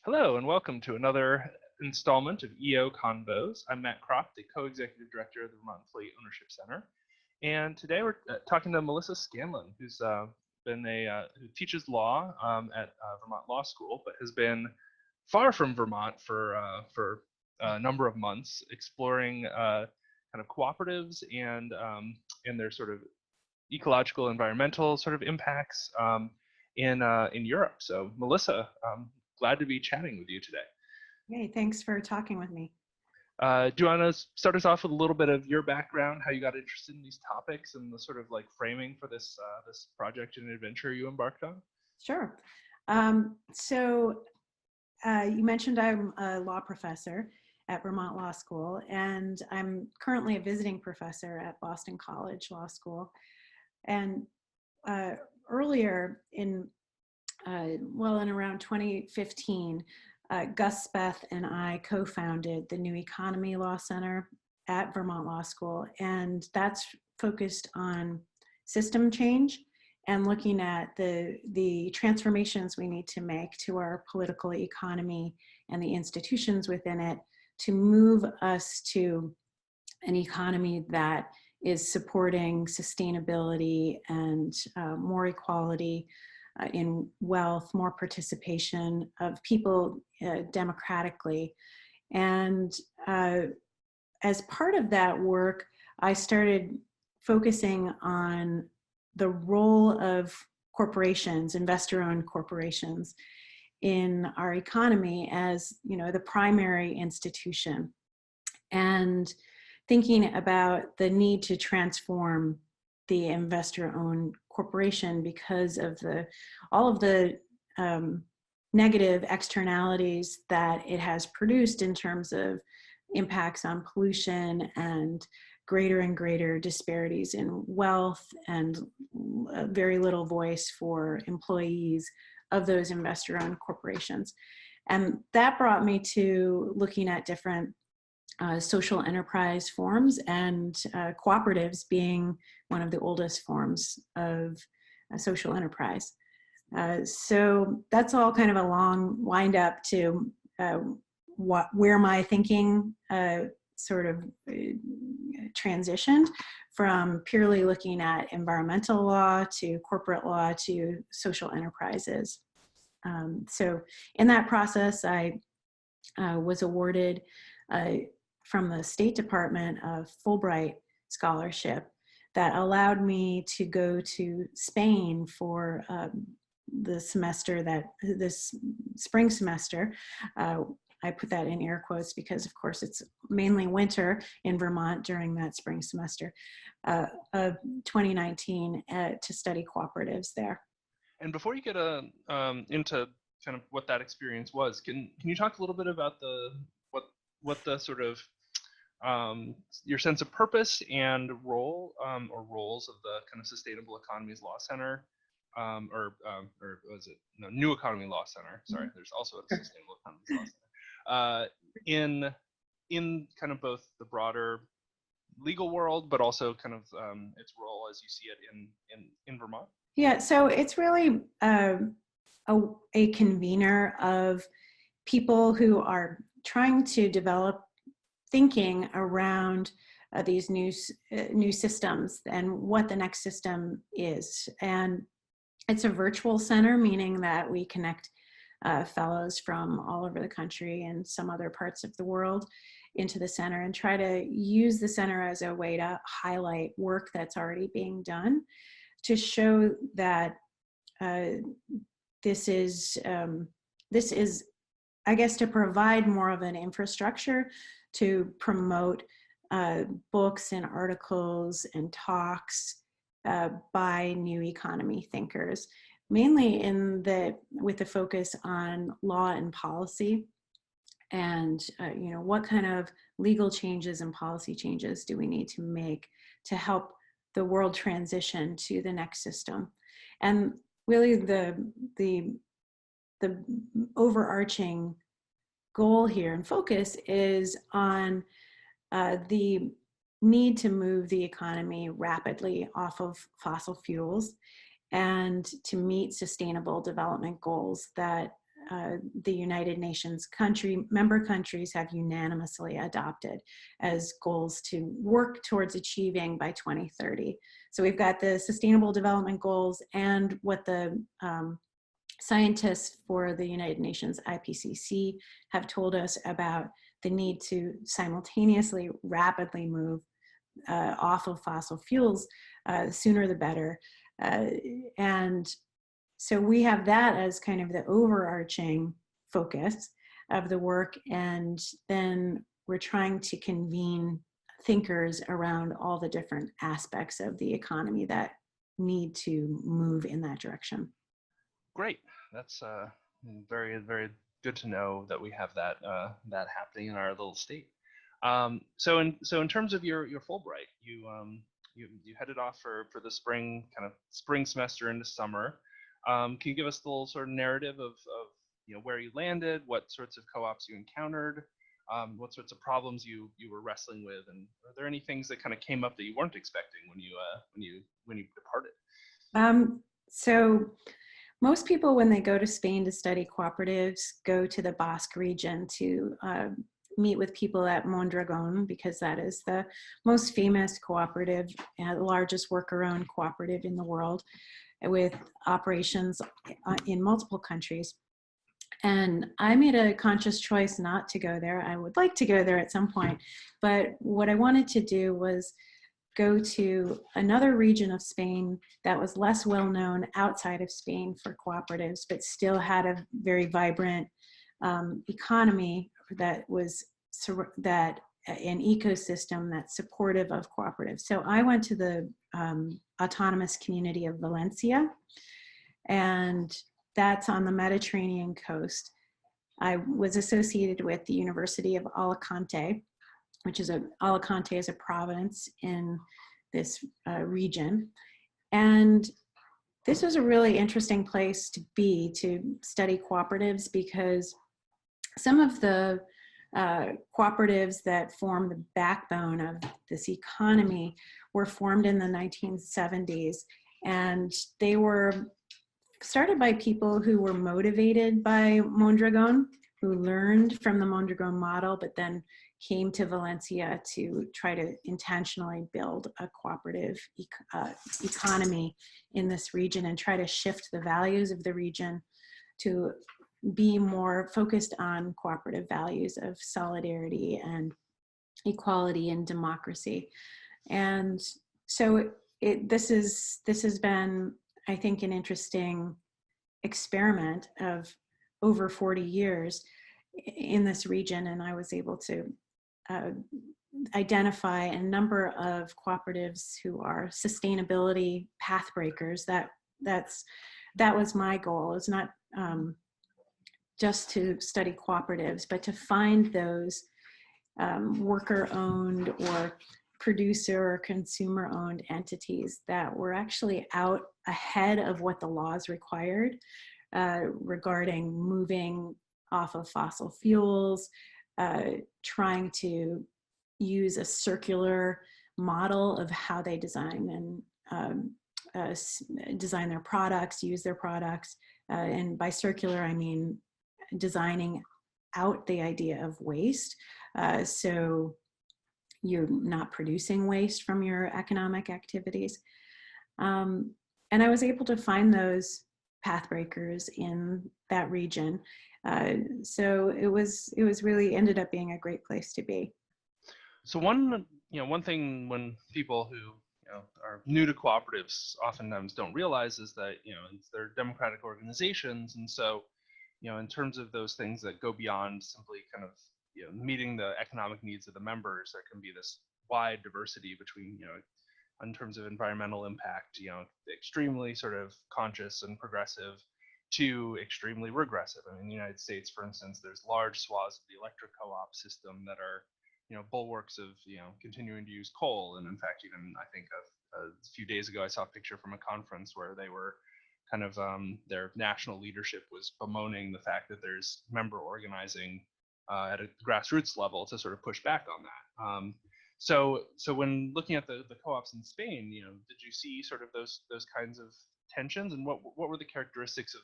Hello, and welcome to another installment of EO Convos. I'm Matt Croft, the co-executive director of the Vermont Employee Ownership Center, and today we're talking to Melissa Scanlan, who teaches law at Vermont Law School, but has been far from Vermont for a number of months, exploring kind of cooperatives and their sort of ecological, environmental sort of impacts in Europe. So, Melissa, glad to be chatting with you today. Hey, thanks for talking with me. Do you want to start us off with a little bit of your background, how you got interested in these topics, and the sort of like framing for this project and adventure you embarked on? Sure. You mentioned I'm a law professor at Vermont Law School, and I'm currently a visiting professor at Boston College Law School. And earlier in around 2015, Gus Speth and I co-founded the New Economy Law Center at Vermont Law School, and that's focused on system change and looking at the transformations we need to make to our political economy and the institutions within it to move us to an economy that is supporting sustainability and more equality in wealth, more participation of people democratically. And as part of that work, I started focusing on the role of corporations, investor-owned corporations, in our economy as, the primary institution, and thinking about the need to transform the investor-owned corporation because of all of the negative externalities that it has produced in terms of impacts on pollution and greater disparities in wealth and very little voice for employees of those investor-owned corporations. And that brought me to looking at different social enterprise forms, and cooperatives being one of the oldest forms of social enterprise. So that's all kind of a long wind up to where my thinking transitioned from purely looking at environmental law to corporate law to social enterprises. So in that process, I was awarded from the State Department a Fulbright scholarship that allowed me to go to Spain for this spring semester. I put that in air quotes because, of course, it's mainly winter in Vermont during that spring semester of 2019 to study cooperatives there. And before you get into kind of what that experience was, can you talk a little bit about what the sort of your sense of purpose and role or roles of the kind of Sustainable Economies Law Center, or was it New Economy Law Center? Sorry, there's also a Sustainable Economies Law Center in kind of both the broader legal world, but also kind of its role as you see it in Vermont. Yeah, so it's really a convener of people who are trying to develop thinking around these new systems and what the next system is. And it's a virtual center, meaning that we connect fellows from all over the country and some other parts of the world into the center and try to use the center as a way to highlight work that's already being done, to show that this is, I guess, to provide more of an infrastructure to promote books and articles and talks by new economy thinkers, mainly with the focus on law and policy, and what kind of legal changes and policy changes do we need to make to help the world transition to the next system. And really the overarching goal here and focus is on the need to move the economy rapidly off of fossil fuels and to meet sustainable development goals that the United Nations member countries have unanimously adopted as goals to work towards achieving by 2030. So we've got the Sustainable Development Goals and what the scientists for the United Nations IPCC have told us about the need to simultaneously rapidly move off of fossil fuels, sooner the better. And so we have that as kind of the overarching focus of the work. And then we're trying to convene thinkers around all the different aspects of the economy that need to move in that direction. Great. That's very, very good to know that we have that that happening in our little state. So in terms of your Fulbright, you headed off for the spring semester into summer. Can you give us the little sort of narrative of where you landed, what sorts of co-ops you encountered, what sorts of problems you were wrestling with, and are there any things that kind of came up that you weren't expecting when you departed? So most people, when they go to Spain to study cooperatives, go to the Basque region to meet with people at Mondragon, because that is the most famous cooperative and the largest worker-owned cooperative in the world, with operations in multiple countries. And I made a conscious choice not to go there. I would like to go there at some point, but what I wanted to do was go to another region of Spain that was less well known outside of Spain for cooperatives, but still had a very vibrant economy that was an ecosystem that's supportive of cooperatives. So I went to the autonomous community of Valencia, and that's on the Mediterranean coast. I was associated with the University of Alicante, Alicante is a province in this region. And this was a really interesting place to be, to study cooperatives, because some of the cooperatives that form the backbone of this economy were formed in the 1970s. And they were started by people who were motivated by Mondragon, who learned from the Mondragon model, but then came to Valencia to try to intentionally build a cooperative economy in this region and try to shift the values of the region to be more focused on cooperative values of solidarity and equality and democracy. And so this has been, I think, an interesting experiment of over 40 years in this region, and I was able to identify a number of cooperatives who are sustainability path breakers. That was my goal. It's not just to study cooperatives, but to find those worker-owned or producer or consumer-owned entities that were actually out ahead of what the laws required regarding moving off of fossil fuels, trying to use a circular model of how they design and design their products, use their products. And by circular, I mean designing out the idea of waste. So you're not producing waste from your economic activities. And I was able to find those path breakers in that region. So it was really ended up being a great place to be. So one thing when people who are new to cooperatives oftentimes don't realize is that they're democratic organizations, and so in terms of those things that go beyond simply kind of meeting the economic needs of the members, there can be this wide diversity between in terms of environmental impact, extremely sort of conscious and progressive to extremely regressive. I mean, in the United States, for instance, there's large swaths of the electric co-op system that are bulwarks of continuing to use coal. And in fact, even I think a few days ago I saw a picture from a conference where they were kind of their national leadership was bemoaning the fact that there's member organizing at a grassroots level to sort of push back on that. So when looking at the co-ops in Spain, did you see sort of those kinds of tensions, and what were the characteristics of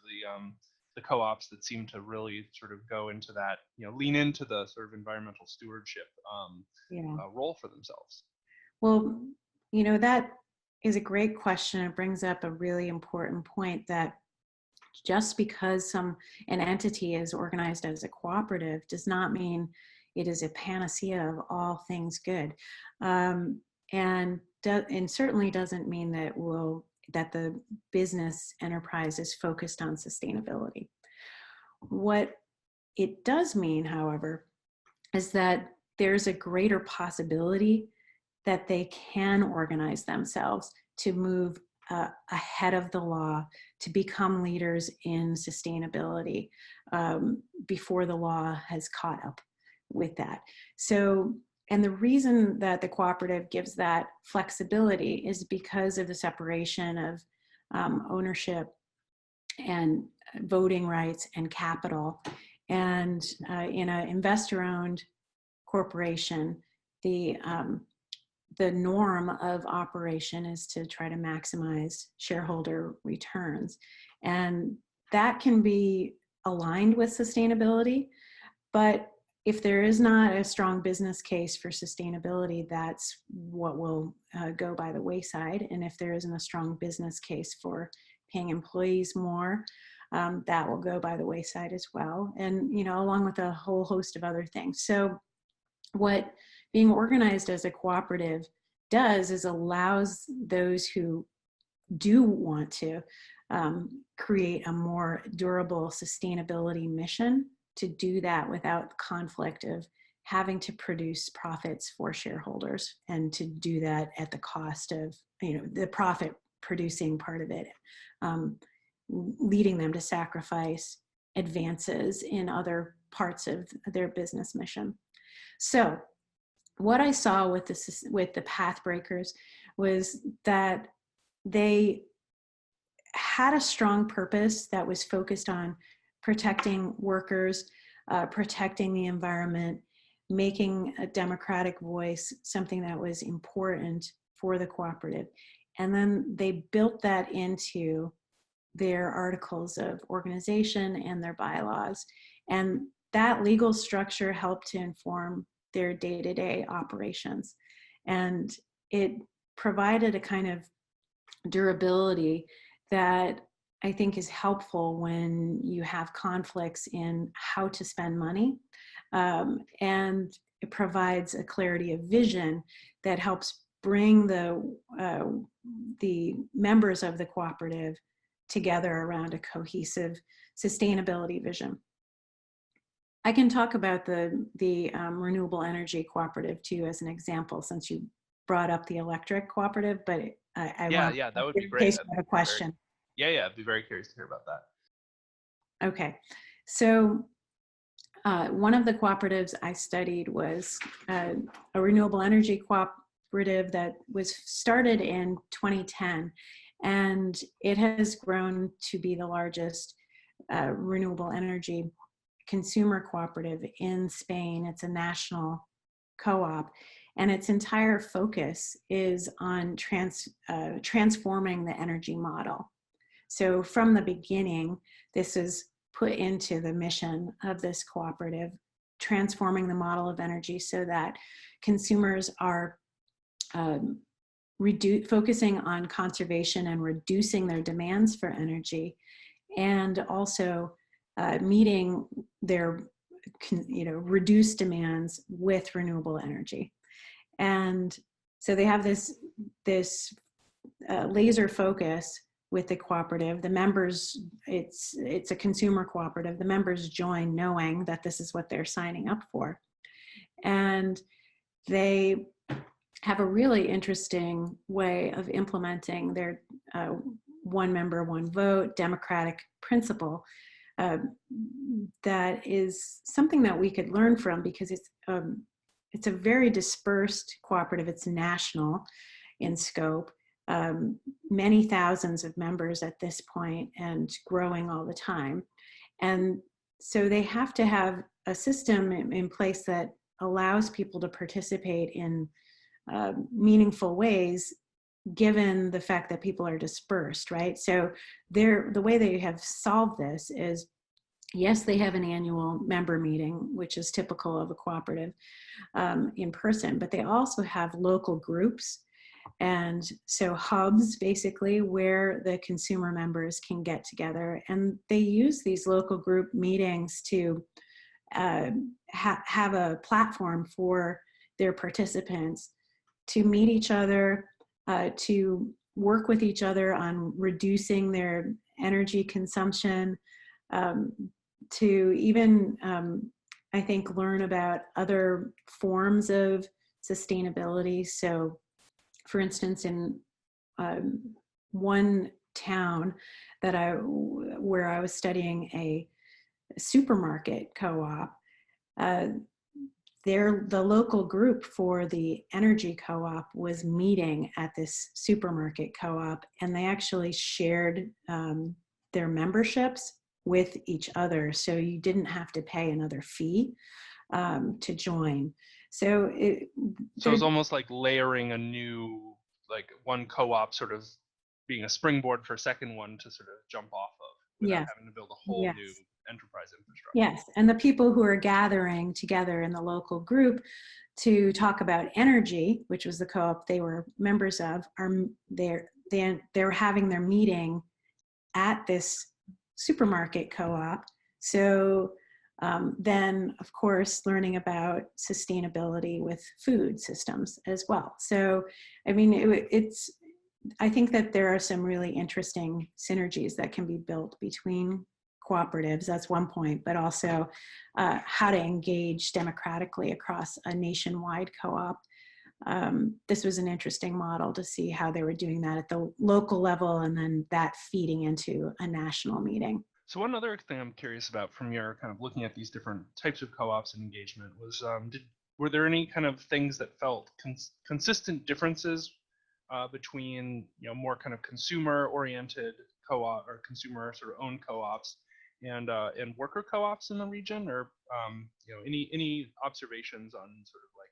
the co-ops that seem to really sort of go into that, lean into the sort of environmental stewardship Yeah. role for themselves? Well, that is a great question. It brings up a really important point that just because an entity is organized as a cooperative does not mean it is a panacea of all things good, and certainly doesn't mean that the business enterprise is focused on sustainability. What it does mean, however, is that there's a greater possibility that they can organize themselves to move ahead of the law, to become leaders in sustainability before the law has caught up with that. So, and the reason that the cooperative gives that flexibility is because of the separation of ownership and voting rights and capital. And in an investor-owned corporation, the norm of operation is to try to maximize shareholder returns. And that can be aligned with sustainability, but if there is not a strong business case for sustainability, that's what will go by the wayside. And if there isn't a strong business case for paying employees more, that will go by the wayside as well. And, along with a whole host of other things. So what being organized as a cooperative does is allows those who do want to create a more durable sustainability mission to do that without conflict of having to produce profits for shareholders, and to do that at the cost of the profit producing part of it, leading them to sacrifice advances in other parts of their business mission. So what I saw with the path breakers was that they had a strong purpose that was focused on protecting workers, protecting the environment, making a democratic voice something that was important for the cooperative. And then they built that into their articles of organization and their bylaws. And that legal structure helped to inform their day-to-day operations. And it provided a kind of durability that I think is helpful when you have conflicts in how to spend money. And it provides a clarity of vision that helps bring the members of the cooperative together around a cohesive sustainability vision. I can talk about the renewable energy cooperative too as an example, since you brought up the electric cooperative, but Yeah, that would be great. In case you have a question. I'd be very curious to hear about that. Okay, so one of the cooperatives I studied was a renewable energy cooperative that was started in 2010, and it has grown to be the largest renewable energy consumer cooperative in Spain. It's a national co-op, and its entire focus is on transforming the energy model. So from the beginning, this is put into the mission of this cooperative, transforming the model of energy so that consumers are focusing on conservation and reducing their demands for energy, and also meeting their reduced demands with renewable energy. And so they have this laser focus with the cooperative. The members, it's a consumer cooperative. The members join knowing that this is what they're signing up for. And they have a really interesting way of implementing their one member, one vote democratic principle that is something that we could learn from, because it's a very dispersed cooperative. It's national in scope, many thousands of members at this point and growing all the time. And so they have to have a system in place that allows people to participate in meaningful ways, given the fact that people are dispersed, right? So the way they have solved this is Yes, they have an annual member meeting, which is typical of a cooperative in person, but they also have local groups. And so hubs basically where the consumer members can get together, and they use these local group meetings to have a platform for their participants to meet each other, to work with each other on reducing their energy consumption, um, to even, I think, learn about other forms of sustainability. So, for instance, in one town where I was studying a supermarket co-op, uh, the local group for the energy co-op was meeting at this supermarket co-op, and they actually shared their memberships with each other, so you didn't have to pay another fee to join. So it's almost like layering a new, like one co-op sort of being a springboard for a second one to sort of jump off of without yes, having to build a whole yes. new enterprise infrastructure. Yes, and the people who are gathering together in the local group to talk about energy, which was the co-op they were members of, they're having their meeting at this supermarket co-op. So then, of course, learning about sustainability with food systems as well. So, I mean, I think that there are some really interesting synergies that can be built between cooperatives. That's one point, but also how to engage democratically across a nationwide co-op. This was an interesting model to see how they were doing that at the local level and then that feeding into a national meeting. So one other thing I'm curious about from your kind of looking at these different types of co-ops and engagement was, were there any kind of things that felt consistent differences between, more kind of consumer-oriented co-op or consumer sort of owned co-ops and worker co-ops in the region, or any observations on sort of like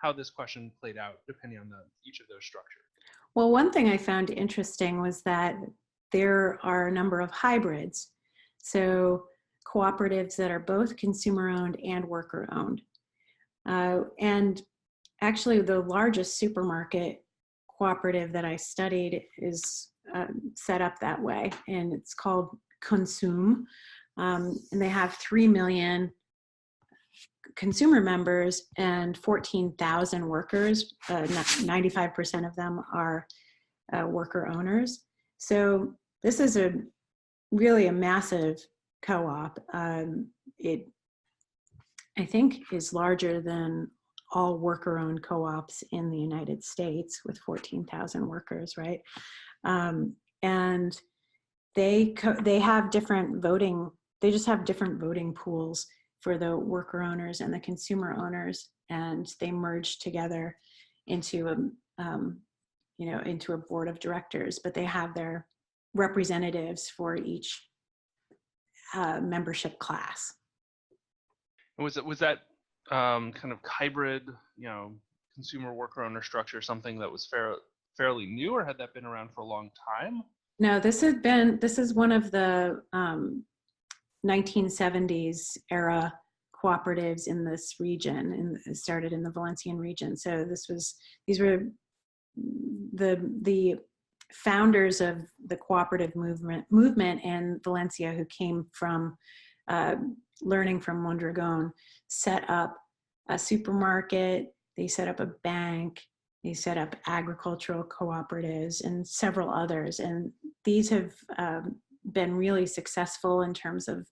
how this question played out depending on each of those structures? Well, one thing I found interesting was that there are a number of hybrids. So cooperatives that are both consumer owned and worker owned. And actually the largest supermarket cooperative that I studied is set up that way, and it's called Consume. And they have 3 million consumer members and 14,000 workers. 95% of them are worker owners. So this is really a massive co-op. It, I think, is larger than all worker-owned co-ops in the United States with 14,000 workers, right? And they have different voting. They just have different voting pools for the worker owners and the consumer owners, and they merge together into into a board of directors. But they have their representatives for each membership class. Was that kind of hybrid, consumer worker owner structure something that was fairly new, or had that been around for a long time? No, this is one of the 1970s era cooperatives in this region, and it started in the Valencian region. So these were the founders of the cooperative movement in Valencia, who came from learning from Mondragon, set up a supermarket, they set up a bank, they set up agricultural cooperatives and several others. And these have been really successful in terms of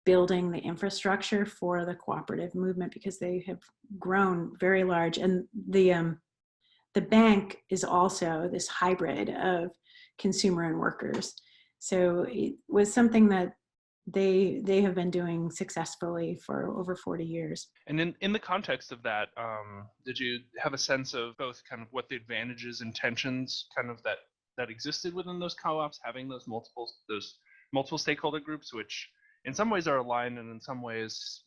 building the infrastructure for the cooperative movement because they have grown very large. And the bank is also this hybrid of consumer and workers. So it was something that they have been doing successfully for over 40 years. And in the context of that, did you have a sense of both kind of what the advantages and tensions kind of that existed within those co-ops, having those multiple stakeholder groups, which in some ways are aligned, and in some ways,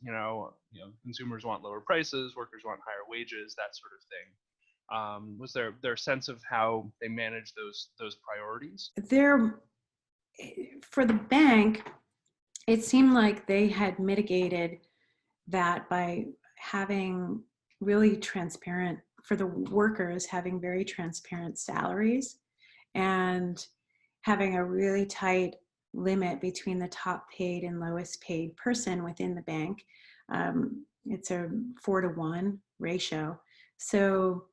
consumers want lower prices, workers want higher wages, that sort of thing. Was their sense of how they manage those priorities? For the bank, it seemed like they had mitigated that by having really transparent, for the workers, having very transparent salaries and having a really tight limit between the top paid and lowest paid person within the bank. It's a 4-to-1 ratio. So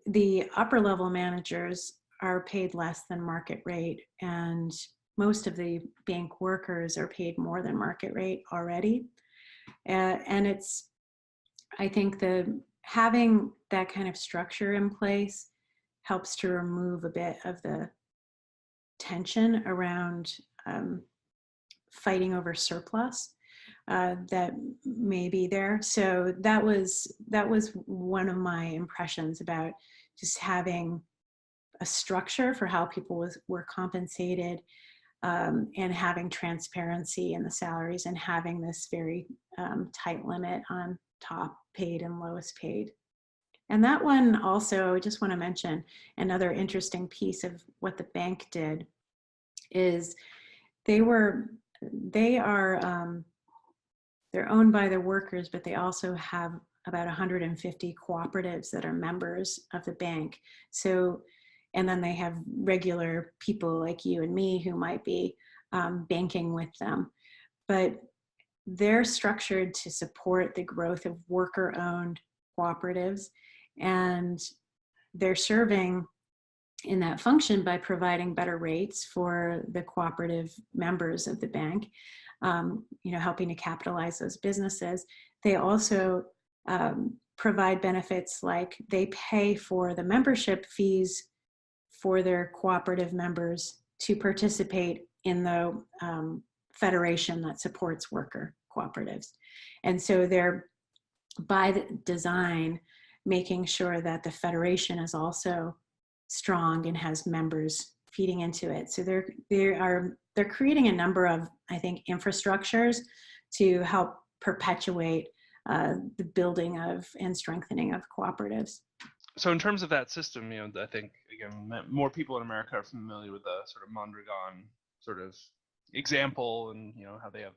the upper level managers are paid less than market rate, and most of the bank workers are paid more than market rate already. And it's, I think having that kind of structure in place helps to remove a bit of the tension around fighting over surplus that may be there. So that was one of my impressions about just having a structure for how people were compensated, and having transparency in the salaries and having this very tight limit on top paid and lowest paid. And that one also, I just want to mention another interesting piece of what the bank did is they are they're owned by the workers, but they also have about 150 cooperatives that are members of the bank. So, and then they have regular people like you and me who might be banking with them. But they're structured to support the growth of worker-owned cooperatives, and they're serving in that function by providing better rates for the cooperative members of the bank, helping to capitalize those businesses. They also provide benefits like they pay for the membership fees for their cooperative members to participate in the federation that supports worker cooperatives. And so they're, by design, making sure that the federation is also strong and has members feeding into it. So they're creating a number of, I think, infrastructures to help perpetuate the building of and strengthening of cooperatives. So in terms of that system, I think again more people in America are familiar with the sort of Mondragon sort of example, and how they have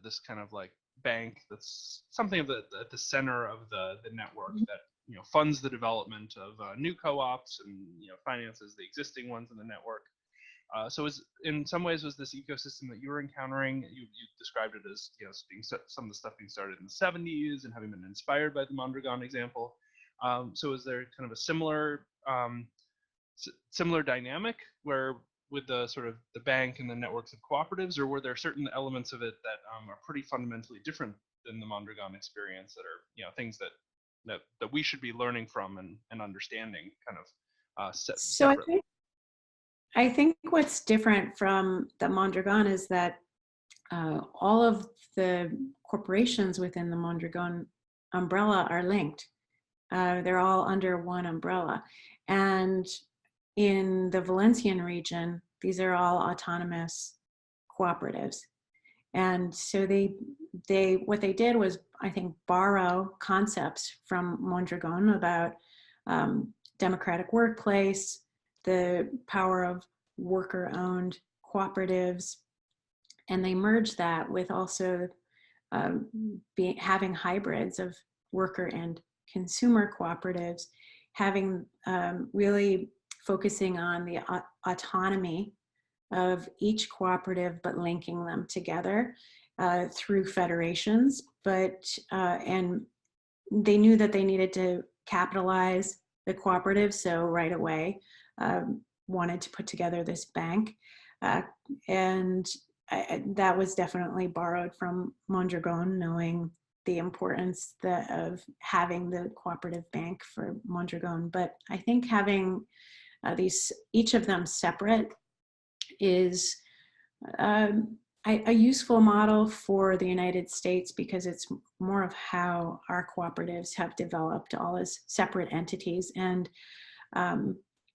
this kind of like bank that's something at the center of the network that funds the development of new co-ops and finances the existing ones in the network. So in some ways was this ecosystem that you were encountering. You described it as being some of the stuff being started in the 70s and having been inspired by the Mondragon example. So is there kind of a similar dynamic where with the sort of the bank and the networks of cooperatives, or were there certain elements of it that are pretty fundamentally different than the Mondragon experience that are things that we should be learning from and understanding kind of separately? I think what's different from the Mondragon is that all of the corporations within the Mondragon umbrella are linked. They're all under one umbrella. And in the Valencian region, these are all autonomous cooperatives. And so what they did was, I think, borrow concepts from Mondragon about democratic workplace, the power of worker-owned cooperatives, and they merged that with also having hybrids of worker and consumer cooperatives, having really focusing on the autonomy of each cooperative, but linking them together through federations. And they knew that they needed to capitalize the cooperative, so right away wanted to put together this bank. And that was definitely borrowed from Mondragon, knowing the importance of having the cooperative bank for Mondragon. But I think having each of them separate is a useful model for the United States, because it's more of how our cooperatives have developed all as separate entities. And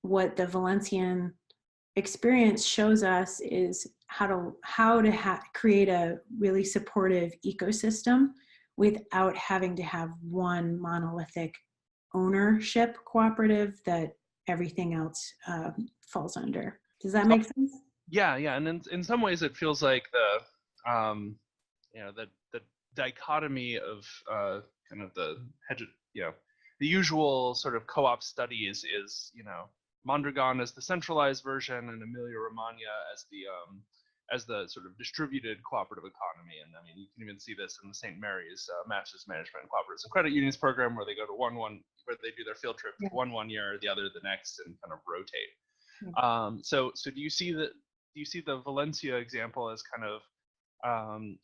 what the Valencian experience shows us is how to create a really supportive ecosystem without having to have one monolithic ownership cooperative that everything else falls under. Does that make sense? Yeah, and in some ways it feels like the dichotomy of kind of the usual sort of co-op studies is Mondragon as the centralized version and Emilia-Romagna as the sort of distributed cooperative economy. And I mean, you can even see this in the St. Mary's Master's Management and Cooperatives and Credit Unions program, where they go to where they do their field trip, Yeah. one year, the other the next, and kind of rotate. Yeah. So do you see the Valencia example as kind of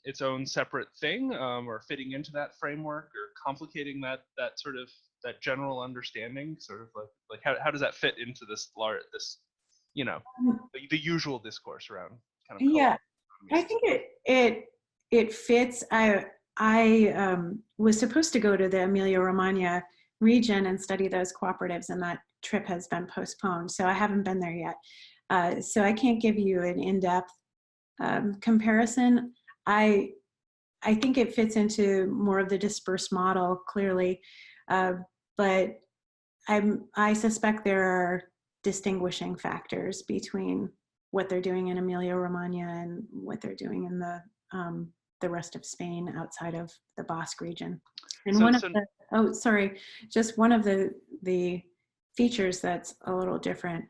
its own separate thing, or fitting into that framework, or complicating that sort of that general understanding, sort of like how does that fit into this the usual discourse around kind of Yeah, I co-op? think it fits. I was supposed to go to the Emilia-Romagna region and study those cooperatives, and that trip has been postponed, so I haven't been there yet. So I can't give you an in-depth comparison. I think it fits into more of the dispersed model, clearly, but I suspect there are distinguishing factors between what they're doing in Emilia-Romagna and what they're doing in the rest of Spain outside of the Basque region. And just one of the features that's a little different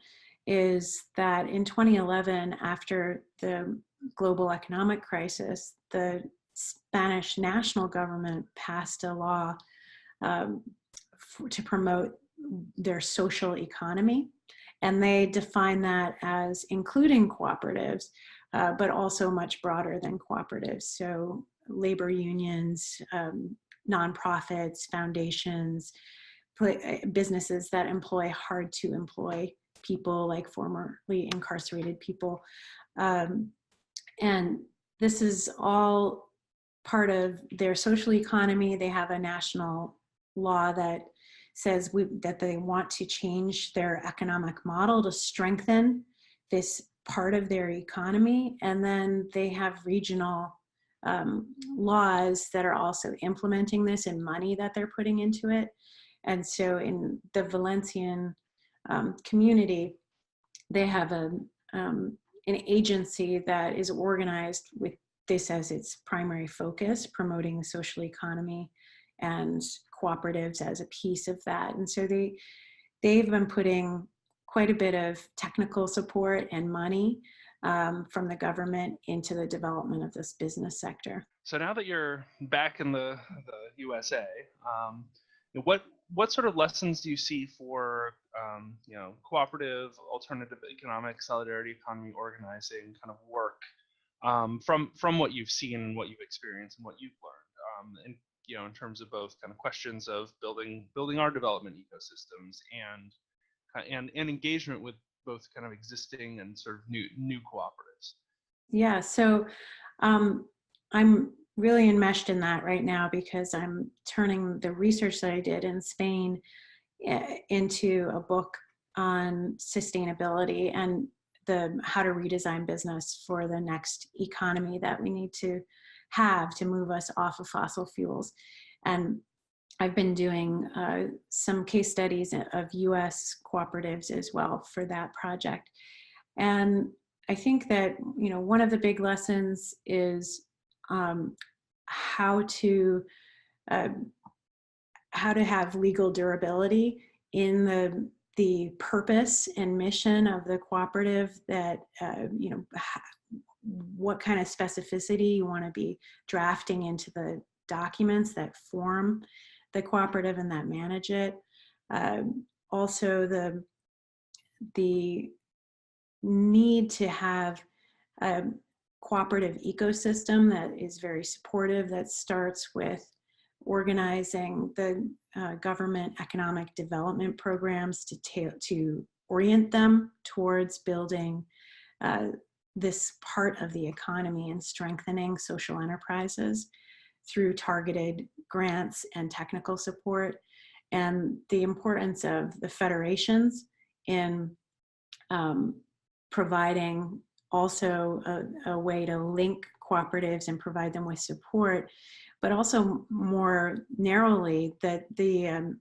is that in 2011, after the global economic crisis, the Spanish national government passed a law to promote their social economy. And they define that as including cooperatives, but also much broader than cooperatives. So labor unions, nonprofits, foundations, businesses that employ hard to employ people like formerly incarcerated people. And this is all part of their social economy. They have a national law that says that they want to change their economic model to strengthen this part of their economy. And then they have regional laws that are also implementing this and money that they're putting into it. And so in the Valencian community, they have an agency that is organized with this as its primary focus, promoting the social economy and cooperatives as a piece of that. And so they've been putting quite a bit of technical support and money from the government into the development of this business sector. So now that you're back in the USA, what sort of lessons do you see for cooperative, alternative economic, solidarity economy organizing kind of work from what you've seen and what you've experienced and what you've learned, in terms of both kind of questions of building our development ecosystems and engagement with both kind of existing and sort of new cooperatives? Yeah, so I'm really enmeshed in that right now because I'm turning the research that I did in Spain into a book on sustainability and how to redesign business for the next economy that we need to have to move us off of fossil fuels. And I've been doing some case studies of US cooperatives as well for that project. And I think that, one of the big lessons is how to have legal durability in the purpose and mission of the cooperative, that what kind of specificity you want to be drafting into the documents that form the cooperative and that manage it. Also the need to have a cooperative ecosystem that is very supportive, that starts with organizing the government economic development programs to orient them towards building this part of the economy and strengthening social enterprises through targeted grants and technical support, and the importance of the federations in providing also a way to link cooperatives and provide them with support, but also more narrowly that the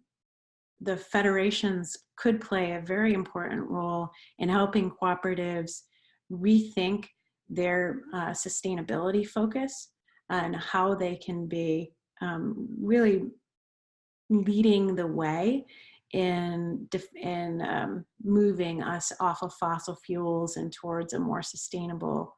federations could play a very important role in helping cooperatives rethink their sustainability focus and how they can be really leading the way in moving us off of fossil fuels and towards a more sustainable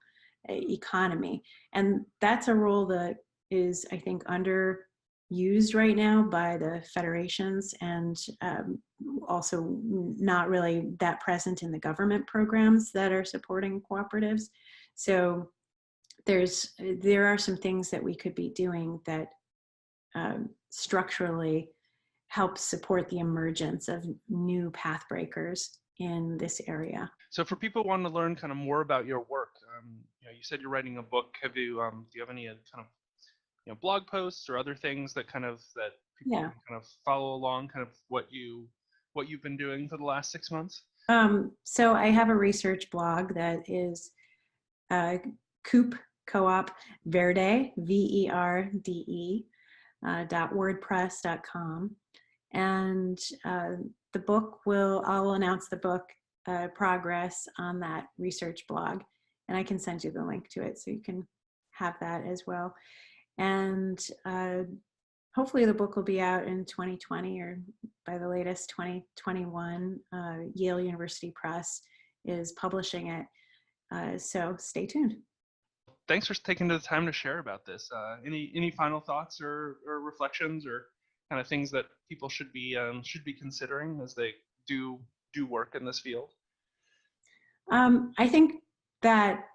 economy. And that's a role that is, I think, underused right now by the federations, and also not really that present in the government programs that are supporting cooperatives. So there are some things that we could be doing that structurally help support the emergence of new path breakers in this area. So for people wanting to learn kind of more about your work, you said you're writing a book. Do you have any kind of blog posts or other things that that people can kind of follow along, kind of what you've been doing for the last 6 months? So I have a research blog that is Coop Verde, VERDE, .wordpress.com. And the book I'll announce the book progress on that research blog, and I can send you the link to it so you can have that as well. And hopefully the book will be out in 2020 or by the latest 2021. Yale University Press is publishing it, so stay tuned. Thanks for taking the time to share about this. Any final thoughts or reflections or kind of things that people should be considering as they do work in this field? I think that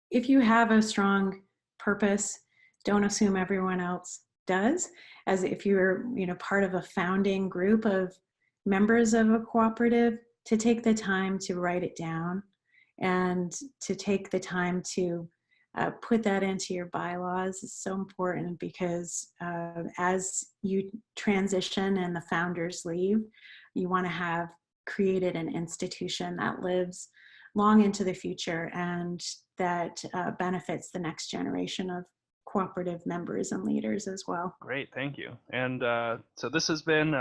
if you have a strong purpose, don't assume everyone else does. As if you're part of a founding group of members of a cooperative, to take the time to write it down and to take the time to put that into your bylaws is so important, because as you transition and the founders leave, you want to have created an institution that lives long into the future and that benefits the next generation of cooperative members and leaders as well. Great, thank you. And so this has been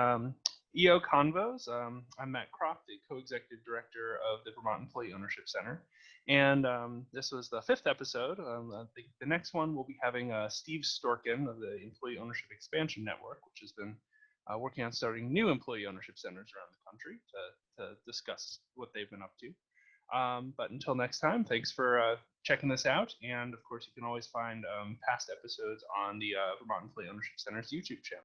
EO Convos. I'm Matt Croft, the co-executive director of the Vermont Employee Ownership Center. And this was the 5th episode. The next one we'll be having Steve Storkin of the Employee Ownership Expansion Network, which has been working on starting new employee ownership centers around the country to discuss what they've been up to. But until next time, thanks for checking this out. And of course, you can always find past episodes on the Vermont Employee Ownership Center's YouTube channel.